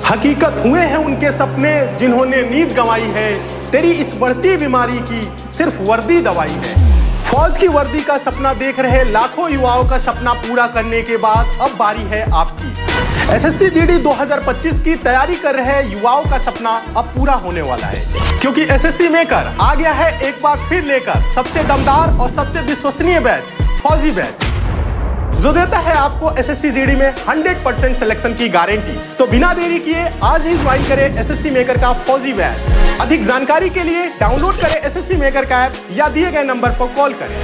हकीकत हुए हैं उनके सपने जिन्होंने नींद गंवाई है। तेरी इस बढ़ती बीमारी की सिर्फ वर्दी दवाई है। फौज की वर्दी का सपना देख रहे लाखों युवाओं का सपना पूरा करने के बाद अब बारी है आपकी। एसएससी जीडी 2025 की तैयारी कर रहे युवाओं का सपना अब पूरा होने वाला है, क्योंकि एसएससी मेकर आ गया है एक बार फिर लेकर सबसे दमदार और सबसे विश्वसनीय बैच, फौजी बैच, जो देता है आपको एसएससी जीडी में 100% सिलेक्शन की गारंटी। तो बिना देरी किए आज ही ज्वाइन करें एसएससी मेकर का फौजी बैच। अधिक जानकारी के लिए डाउनलोड करें एसएससी मेकर का ऐप या दिए गए नंबर पर कॉल करें।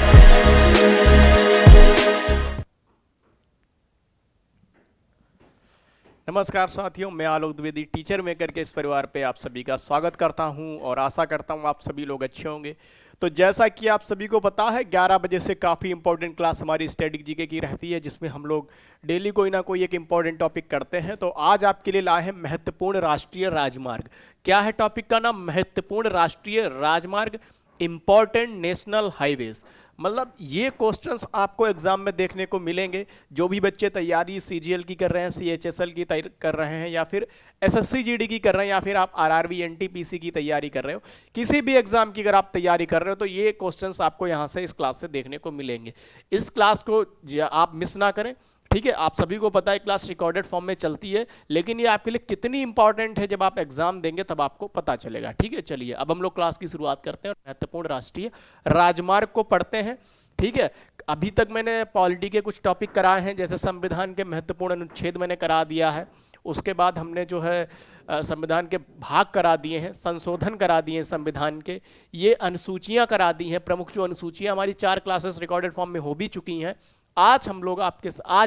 नमस्कार साथियों, मैं आलोक द्विवेदी टीचर मेकर के इस परिवार पे आप सभी का स्वागत करता हूं और आशा करता हूं आप सभी लोग अच्छे होंगे। तो जैसा कि आप सभी को पता है 11 बजे से काफ़ी इंपॉर्टेंट क्लास हमारी स्टैटिक जीके की रहती है, जिसमें हम लोग डेली कोई ना कोई एक इंपॉर्टेंट टॉपिक करते हैं। तो आज आपके लिए लाए हैं महत्वपूर्ण राष्ट्रीय राजमार्ग। क्या है टॉपिक का नाम? महत्वपूर्ण राष्ट्रीय राजमार्ग, इंपॉर्टेंट नेशनल हाईवेज। मतलब ये क्वेश्चंस आपको एग्जाम में देखने को मिलेंगे। जो भी बच्चे तैयारी सीजीएल की कर रहे हैं, सीएचएसएल की कर रहे हैं, या फिर एसएससी जीडी की कर रहे हैं, या फिर आप आरआरबी एनटीपीसी की तैयारी कर रहे हो, किसी भी एग्जाम की अगर आप तैयारी कर रहे हो तो ये क्वेश्चंस आपको यहाँ से इस क्लास से देखने को मिलेंगे। इस क्लास को आप मिस ना करें, ठीक है। आप सभी को पता है क्लास रिकॉर्डेड फॉर्म में चलती है, लेकिन ये आपके लिए कितनी इंपॉर्टेंट है जब आप एग्जाम देंगे तब आपको पता चलेगा, ठीक है। चलिए अब हम लोग क्लास की शुरुआत करते हैं और महत्वपूर्ण राष्ट्रीय राजमार्ग को पढ़ते हैं, ठीक है। अभी तक मैंने पॉलिटी के कुछ टॉपिक कराए हैं, जैसे संविधान के महत्वपूर्ण अनुच्छेद मैंने करा दिया है। उसके बाद हमने जो है संविधान के भाग करा दिए हैं, संशोधन करा दिए हैं संविधान के, ये अनुसूचियां करा दी हैं। प्रमुख जो अनुसूचियां हमारी 4 क्लासेस रिकॉर्डेड फॉर्म में हो भी चुकी हैं। आज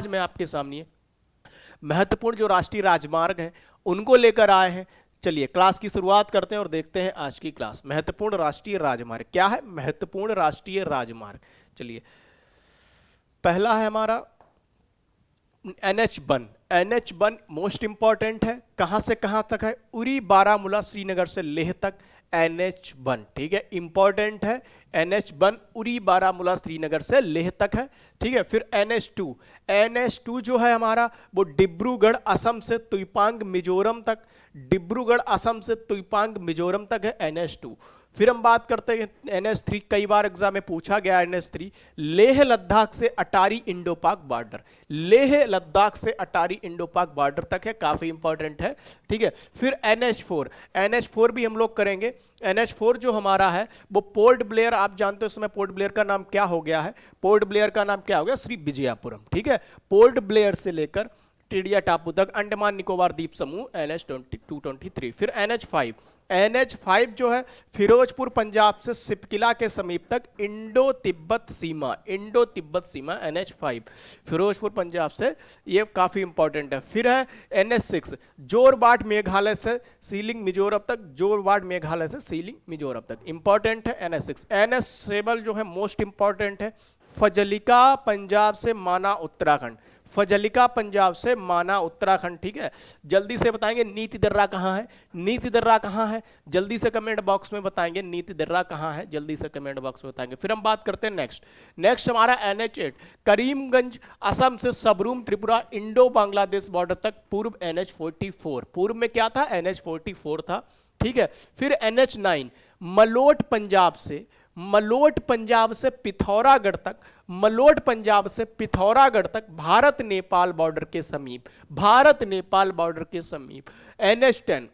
मैं आपके सामने महत्वपूर्ण जो राष्ट्रीय राजमार्ग हैं उनको लेकर आए हैं। चलिए क्लास की शुरुआत करते हैं और देखते हैं आज की क्लास। महत्वपूर्ण राष्ट्रीय राजमार्ग क्या है? महत्वपूर्ण राष्ट्रीय राजमार्ग, चलिए पहला है हमारा NH1। NH1 मोस्ट इंपॉर्टेंट है। कहां से कहां तक है? उरी, बारामूला, श्रीनगर से लेह तक NH1, ठीक है, इंपॉर्टेंट है। NH1 उरी, बारामूला, श्रीनगर से लेह तक है, ठीक है। फिर NH2, NH2 जो है हमारा वो डिब्रूगढ़ असम से तुइपांग मिजोरम तक, डिब्रूगढ़ असम से तुइपांग मिजोरम तक है NH2। फिर हम बात करते हैं NH3, कई बार एग्जाम में पूछा गया NH3, लेह लद्दाख से अटारी इंडो पाक बॉर्डर, लेह लद्दाख से अटारी इंडो पाक बॉर्डर तक है, काफी इंपॉर्टेंट है, ठीक है। फिर NH4, NH4 भी हम लोग करेंगे। NH4 जो हमारा है वो पोर्ट ब्लेयर, आप जानते हो इस समय पोर्ट ब्लेयर का नाम क्या हो गया है? पोर्ट ब्लेयर का नाम क्या हो गया? श्री विजयापुरम, ठीक है। पोर्ट ब्लेयर से लेकर टिडिया टापू तक, अंडमान निकोबार द्वीप समूह NH223। फिर NH5 जो है फिरोजपुर पंजाब से सिपकिला के समीप तक इंडो तिब्बत सीमा, इंडो तिब्बत सीमा NH5 फिरोजपुर पंजाब से, ये काफी इंपॉर्टेंट है। फिर है NH6 जोरबाट मेघालय से सीलिंग मिजोरम तक, जोरबाट मेघालय से सीलिंग मिजोरम तक, इंपॉर्टेंट है NH6। NH7 जो है मोस्ट इंपॉर्टेंट है, फजलिका पंजाब से माना उत्तराखंड, फजलिका पंजाब से माना उत्तराखंड, ठीक है। जल्दी से बताएंगे नीति दर्रा कहाँ है? नीति दर्रा कहाँ है? जल्दी से कमेंट बॉक्स में बताएंगे नीति दर्रा कहाँ है, जल्दी से कमेंट बॉक्स में बताएंगे। फिर हम बात करते हैं नेक्स्ट हमारा NH8 करीमगंज असम से सबरूम त्रिपुरा इंडो बांग्लादेश बॉर्डर तक, पूर्व NH44, पूर्व में क्या था? NH44 था, ठीक है। फिर NH9 मलोट पंजाब से पिथौरागढ़ तक, मलोट पंजाब से पिथौरागढ़ तक, भारत नेपाल बॉर्डर के समीप, भारत नेपाल बॉर्डर के समीप। NH10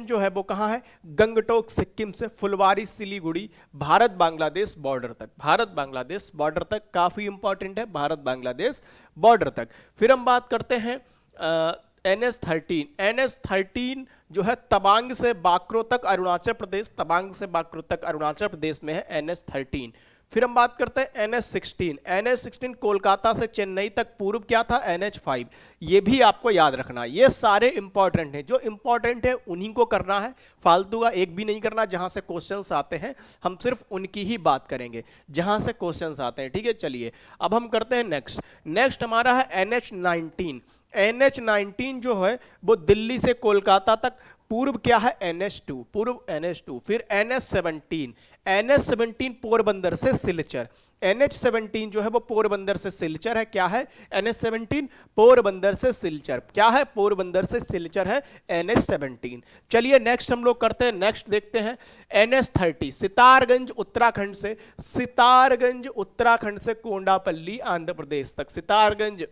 जो है वो कहाँ है? गंगटोक सिक्किम से फुलवारी सिलीगुड़ी, भारत बांग्लादेश बॉर्डर तक, भारत बांग्लादेश बॉर्डर तक, काफी इंपॉर्टेंट है, भारत बांग्लादेश बॉर्डर तक। फिर हम बात करते हैं NH13 जो है तवांग से बाकरो तक अरुणाचल प्रदेश, तवांग से बाकरो तक अरुणाचल प्रदेश में है NH13। फिर हम बात करते हैं NH16 कोलकाता से चेन्नई तक, पूर्व क्या था? NH5। ये भी आपको याद रखना, ये सारे इंपॉर्टेंट हैं, जो इंपॉर्टेंट है उन्हीं को करना है, फालतू का एक भी नहीं करना। जहां से क्वेश्चंस आते हैं हम सिर्फ उनकी ही बात करेंगे जहां से क्वेश्चंस आते हैं, ठीक है। चलिए अब हम करते हैं नेक्स्ट हमारा है NH19 जो है वो दिल्ली से कोलकाता तक, पूर्व क्या है? NH2, पूर्व NH2। फिर NH17 पोरबंदर से सिलचर, NH17 जो है वो पोरबंदर से सिलचर है। क्या है? NH17 पोरबंदर से सिलचर। क्या है? पोरबंदर से सिलचर है NH17। चलिए नेक्स्ट हम लोग करते हैं, नेक्स्ट देखते हैं NH30 सितारगंज उत्तराखंड से, सितारगंज उत्तराखंड से कोंडापल्ली आंध्र प्रदेश तक, सितारगंज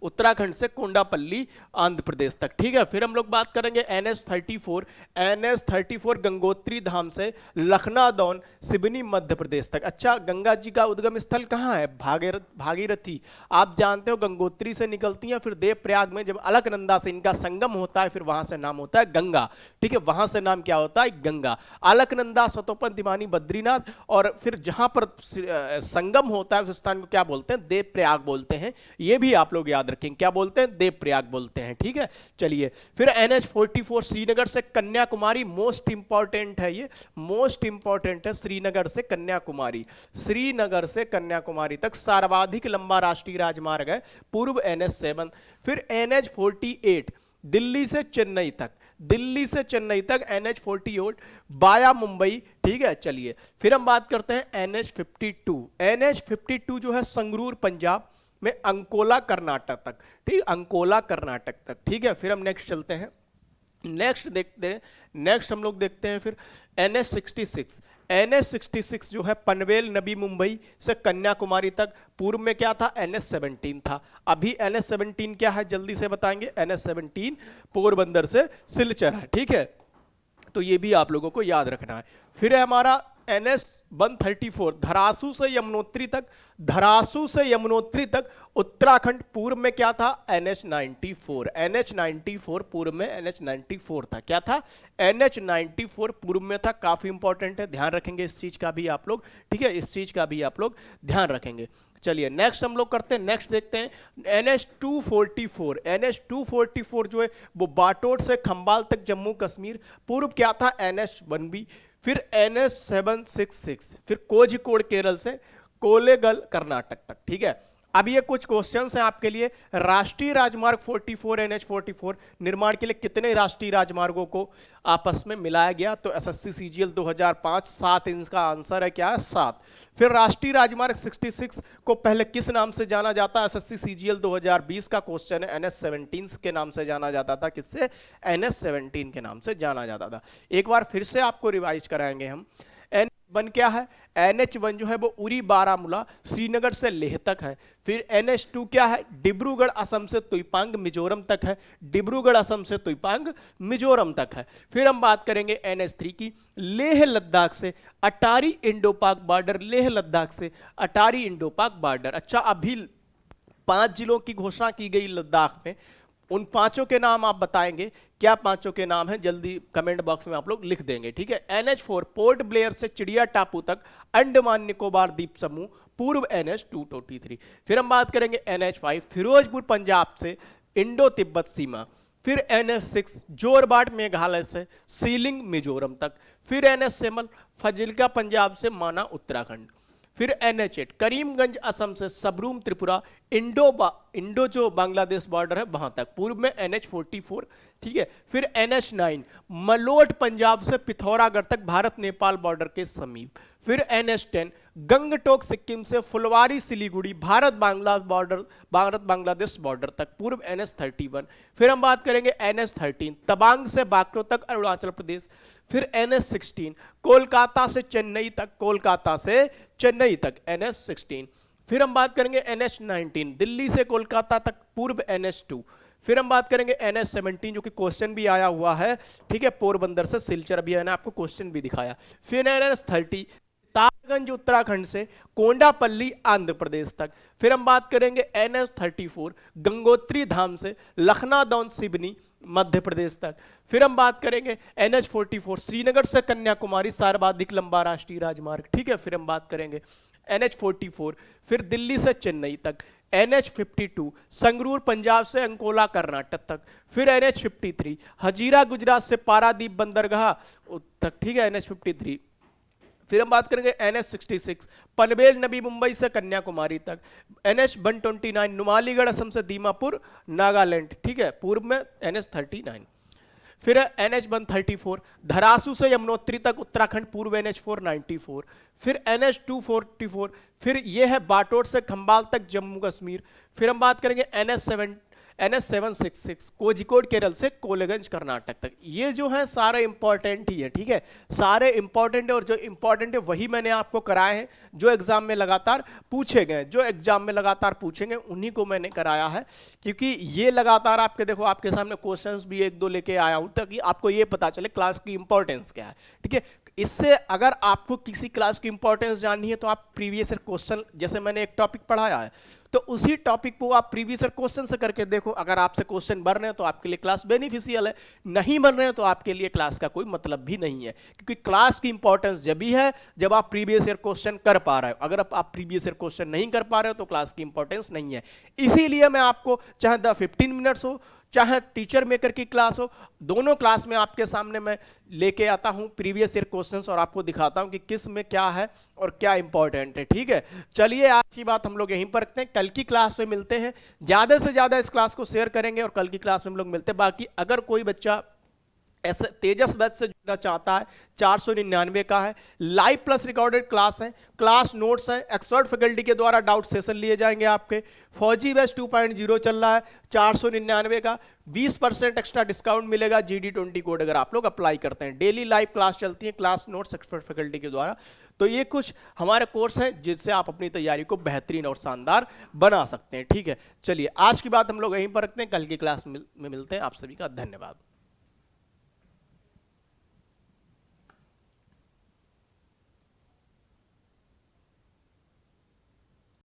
उत्तराखंड से कोंडापल्ली आंध्र प्रदेश तक। ठीक है, फिर हम लोग बात करेंगे NH34, NH34 गंगोत्री धाम से लखनादौन सिवनी मध्य प्रदेश तक। अच्छा, गंगा जी का उद्गम स्थल कहाँ है? भागीरथी। आप जानते हो गंगोत्री से निकलती हैं, फिर देवप्रयाग में जब अलकनंदा से इनका संगम होता है, फिर वहां से नाम होता है गंगा। ठीक है, वहां से नाम क्या होता है? गंगा। अलकनंदा, सतोपन, तिमानी, बद्रीनाथ, और फिर जहां पर संगम होता है उस स्थान को क्या बोलते हैं? देवप्रयाग बोलते हैं। ये भी आप लोग याद रखेंगे, क्या बोलते हैं? देवप्रयाग बोलते हैं। ठीक है, चलिए फिर NH44 श्रीनगर से कन्याकुमारी, मोस्ट इंपॉर्टेंट है, ये मोस्ट इंपॉर्टेंट है। श्रीनगर से कन्याकुमारी, श्रीनगर से कन्याकुमारी तक सर्वाधिक लंबा राष्ट्रीय राजमार्ग है, पूर्व NH7। फिर NH48 दिल्ली से चेन्नई तक, दिल्ली से चेन्नई तक NH48 बाया मुंबई। ठीक है, चलिए फिर हम बात करते हैं NH52। NH52 जो है संगरूर पंजाब में अंकोला कर्नाटक तक। ठीक, अंकोला कर्नाटक तक। ठीक है, फिर हम नेक्स्ट चलते हैं, नेक्स्ट देखते हैं, नेक्स्ट हम लोग देखते हैं फिर NH66। NH66 जो है पनवेल नवी मुंबई से कन्याकुमारी तक, पूर्व में क्या था? NH17 था। अभी NH17 क्या है? जल्दी से बताएंगे। NH17 पोरबंदर से सिलचर है। ठीक है, तो ये भी आप लोगों को याद रखना है। फिर है हमारा NH134 धरासू से यमुनोत्री तक, धरासू से यमुनोत्री तक उत्तराखंड, पूर्व में क्या था? NH94। NH94 पूर्व में NH94 था। क्या था? NH94 पूर्व में था। काफी इंपॉर्टेंट है, ध्यान रखेंगे इस चीज का भी आप लोग। ठीक है, इस चीज का भी आप लोग ध्यान रखेंगे। चलिए नेक्स्ट हम लोग करते हैं, नेक्स्ट देखते हैं NH244। NH244 जो है वो बाटोट से खंबाल तक जम्मू कश्मीर, पूर्व क्या था? NH1B। फिर NH766 फिर कोझिकोड केरल से कोलेगल कर्नाटक तक। ठीक है, अब ये कुछ क्वेश्चंस हैं आपके लिए। राष्ट्रीय राजमार्ग 44 NH44 निर्माण के लिए कितने राष्ट्रीय राजमार्गों को आपस में मिलाया गया? तो SSC CGL 2005 7, इनका आंसर है क्या है? 7। फिर राष्ट्रीय राजमार्ग 66 को पहले किस नाम से जाना जाता है? SSC CGL 2020 का क्वेश्चन है। NH17 के नाम से जाना जाता था। किससे? NH17 के नाम से जाना जाता था। एक बार फिर से आपको रिवाइज कराएंगे हम। NH1 क्या है? NH1 जो है वो उरी बारामूला श्रीनगर से लेह तक है। फिर NH2 क्या है? डिब्रूगढ़ असम से तुइपांग मिजोरम तक है, डिब्रूगढ़ असम से तुइपांग मिजोरम तक है। फिर हम बात करेंगे NH3 की, लेह लद्दाख से अटारी इंडो पाक बॉर्डर, लेह लद्दाख से अटारी इंडो पाक बॉर्डर। अच्छा, अभी 5 जिलों की घोषणा की गई लद्दाख में, उन 5 के नाम आप बताएंगे, क्या 5 के नाम हैं? जल्दी कमेंट बॉक्स में आप लोग लिख देंगे। ठीक है, NH4 पोर्ट ब्लेयर से चिड़िया टापू तक अंडमान निकोबार द्वीप समूह, पूर्व NH223। फिर हम बात करेंगे NH5 फिरोजपुर पंजाब से इंडो तिब्बत सीमा। फिर NH6 जोरबाट मेघालय से सीलिंग मिजोरम तक। फिर NH7 फजिल्का पंजाब से माना उत्तराखंड। फिर NH8 करीमगंज असम से सबरूम त्रिपुरा, इंडो जो बांग्लादेश बॉर्डर है वहां तक, पूर्व में NH44। ठीक है, फिर NH9 मलोट पंजाब से पिथौरागढ़ तक, भारत नेपाल बॉर्डर के समीप। फिर NH10 गंगटोक सिक्किम से फुलवारी सिलीगुड़ी, भारत बांग्लादेश बॉर्डर तक, पूर्व NH31। फिर हम बात करेंगे NH13 तवांग से बाकरो तक अरुणाचल प्रदेश। फिर NH16 कोलकाता से चेन्नई तक, कोलकाता से चेन्नई तक NH16। फिर हम बात करेंगे NH19 दिल्ली से कोलकाता तक, पूर्व NH2। फिर हम बात करेंगे NH17 जो कि क्वेश्चन भी आया हुआ है। ठीक है, पोरबंदर से सिलचर, अभी मैंने आपको क्वेश्चन भी दिखाया। फिर NH30 तारगंज उत्तराखंड से कोंडापल्ली आंध्र प्रदेश तक। फिर हम बात करेंगे NH34 गंगोत्री धाम से लखनादौन सिवनी मध्य प्रदेश तक। फिर हम बात करेंगे NH44 श्रीनगर से कन्याकुमारी सर्वाधिक लंबा राष्ट्रीय राजमार्ग। ठीक है, फिर हम बात करेंगे NH44 फिर दिल्ली से चेन्नई तक। NH52 संगरूर पंजाब से अंकोला कर्नाटक तक। फिर NH53 हजीरा गुजरात से पारादीप बंदरगाह तक। ठीक है, NH53। फिर हम बात करेंगे NH66 पनवेल नवी मुंबई से कन्याकुमारी तक। NH129 नुमालीगढ़ असम से दीमापुर नागालैंड। ठीक है, पूर्व में NH39। फिर NH134 धरासू से यमुनोत्री तक उत्तराखंड पूर्व NH494, फिर NH244, फिर ये है बाटोट से खंबाल तक जम्मू कश्मीर। फिर हम बात करेंगे NH766 कोझिकोड केरल से कोलेगंज कर्नाटक तक। ये जो है सारे इंपॉर्टेंट ही है, ठीक है, सारे इंपॉर्टेंट है, और जो इंपॉर्टेंट है वही मैंने आपको कराए हैं, जो एग्जाम में लगातार पूछे गए, जो एग्जाम में लगातार पूछेंगे उन्हीं को मैंने कराया है, क्योंकि ये लगातार आपके देखो आपके सामने क्वेश्चंस भी एक दो लेके आया हूं ताकि आपको ये पता चले क्लास की इंपॉर्टेंस क्या है, ठीक है। इससे अगर आपको किसी क्लास की इंपॉर्टेंस जाननी है तो आप प्रीवियस ईयर क्वेश्चन, जैसे मैंने एक टॉपिक पढ़ाया है तो उसी टॉपिक को आप प्रीवियस ईयर क्वेश्चन से करके देखो। अगर आपसे क्वेश्चन बन रहे हैं तो आपके लिए क्लास बेनिफिशियल है, नहीं बन रहे हैं तो आपके लिए क्लास का कोई मतलब भी नहीं है, क्योंकि क्लास की इंपॉर्टेंस जब भी है जब आप प्रीवियस ईयर क्वेश्चन कर पा रहे हो। अगर आप प्रीवियस ईयर क्वेश्चन नहीं कर पा रहे हो तो क्लास की इंपॉर्टेंस नहीं है। इसीलिए मैं आपको चाहे 15 मिनट्स हो चाहे टीचर मेकर की क्लास हो, दोनों क्लास में आपके सामने मैं लेके आता हूं प्रीवियस ईयर क्वेश्चंस और आपको दिखाता हूं कि किस में क्या है और क्या इंपॉर्टेंट है, ठीक है। चलिए आज की बात हम लोग यहीं पर रखते हैं, कल की क्लास में मिलते हैं। ज्यादा से ज्यादा इस क्लास को शेयर करेंगे और कल की क्लास में हम लोग मिलते हैं। बाकी अगर कोई बच्चा ऐसे तेजस बैच से जुड़ना चाहता है, 499 का है, लाइव प्लस रिकॉर्डेड क्लास है, क्लास नोट्स है, एक्सपर्ट फैकल्टी के द्वारा डाउट सेशन लिए जाएंगे आपके। फौजी बैच 2.0 चल रहा है 499 का, 20% एक्स्ट्रा डिस्काउंट मिलेगा GD20 कोड अगर आप लोग अप्लाई करते हैं। डेली लाइव क्लास चलती है, क्लास नोट्स एक्सपर्ट फैकल्टी के द्वारा। तो ये कुछ हमारे कोर्स हैं जिससे आप अपनी तैयारी को बेहतरीन और शानदार बना सकते हैं, ठीक है। चलिए आज की बात हम लोग यहीं पर रखते हैं, कल की क्लास में मिलते हैं। आप सभी का धन्यवाद।